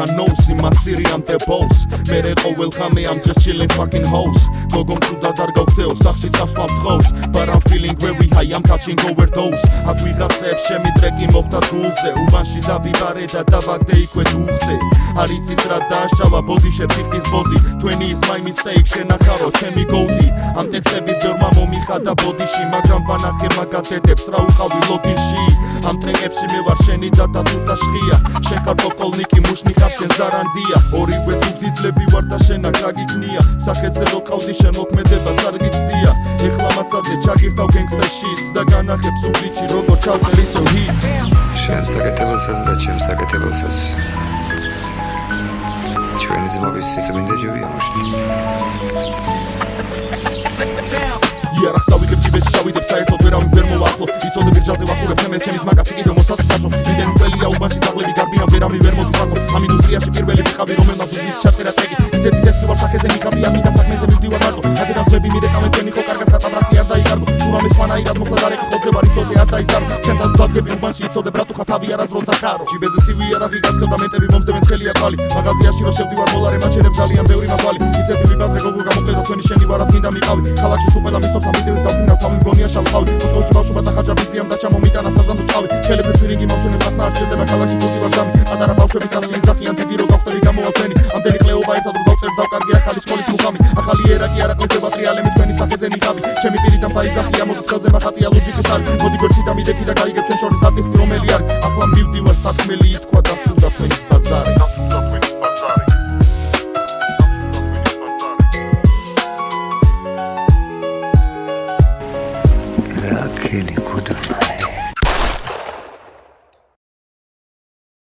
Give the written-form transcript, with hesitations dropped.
God knows my city I'm the boss mere ყოველ ხამე I'm just chilling fucking hoes გოგომ თუდად არ გავხდეო სახში წავსვა მხოლს but I'm feeling very high I'm catching overdose აქ ვიღაცებს ჩემი ტრეკი მოხდა გულზე უმანში დავიბარე და დავაგდე იქვე დუხზე არ იცის რა დააშავა ბოდიშებს იხდის ბოზი 20 is my mistake შენახარო ჩემი გოუთი ამ ტექსტები ბევრმა მომიხადა ბოდიში მაგრამ ვანახე მაგათეთებს რა უყავი ლოგინში ამ ტრეკებში მე ვარ შენი და თუთა შხია შენ ხარ პოპკოლნიკი მუშნი ხარ შენ ზარანდია ორივე სუბტიტრები ვარ და შენ აქ რა გიქნია სახეზე რო ყავდი შენ მოქმედებას არ გიცდია ეხლა მაცადე ჩაგირთავ gangster shit და განახებ სუბტიტრში როგორ ჩავწერ ისო hits შენ საკეთებელსაც და ჩემ საკეთებელსაც ჩვენი ძმობის სიწმინდე ჯობია მოშნი იარახსავი გებჭიბეთ შავიდებ საერთოდ ვერავინ ვერ მოვახლო იცოდე ბირჯაზე ვახურებ თემე ჩემის მაგაცი კიდევ მოსაწესაშო იმდენი ყველია უბანში ძაღლები გარბიან ვერავინ ვერ მოძვარგო ამ ინდუსტრიაში პირველი ვიყავი რომელმაც ვიდით ჩაწერა ტრეკი ისეთი დესკი ვარ სახეზე მიყავი ამი და საქმეზე მივდივარ მარტო აქედან ძმები მირეკავენ თქვენი ხო კარგად გატაბრასკი არ დაიკარგო თუ რამე სვანაირად მოხდა დარეკი ხოძე ვარ იცოდე არ დაიზარო ჩემთან დადგები უბანში იცოდე ბრატუხა თავი არაზროს და ხარო ჯიბეზე ცივი არაღი გასქელდა მეტები მომსდევენ ცხელია თვალი მაღაზიაში რო შევდივარ მოლარე მაჩერებს ძალიან ბევრი მაგვალი ისეთი ვიბაზრე გოგო გამოკლედა თქვენი შენი ვარაც გინდა მიყავი ქალაქში სულ ყველა მისწორს ამიტევეს დავფინავ თავი მგონია შალყავი მოსკოვში ბავშვობა და ხაჭაპიზიამ და ჩამომიტანა საზამთრო ტყავი ხელებს ვირინგი მავშენებს ახლა არ ჭირდება ქალაქში გუდი ვარ დამი პატარა ბავშვების სახლი ზახიან დიდი რო გავხდები გამოვალთენი ამდენი ყლეობა ერთად რო დავწერ დავკარგი ახალი სკოლის მუღამი ახალი ერაკი არაკლეზე ბატრიალები თქვენი სახეზე ნიღავი ჩემი პირიდან ფაიზახია მოდის ხელზე მახატია ლოჯიკის არის მოდი გვერდში და მიდექი და გაიგებ ჩვენ შორის არტისტი რომელი არის ახლა მივდივარ საქმელი ითქვა და სულდა თქვენის ბაზარი Rakeli Kudumai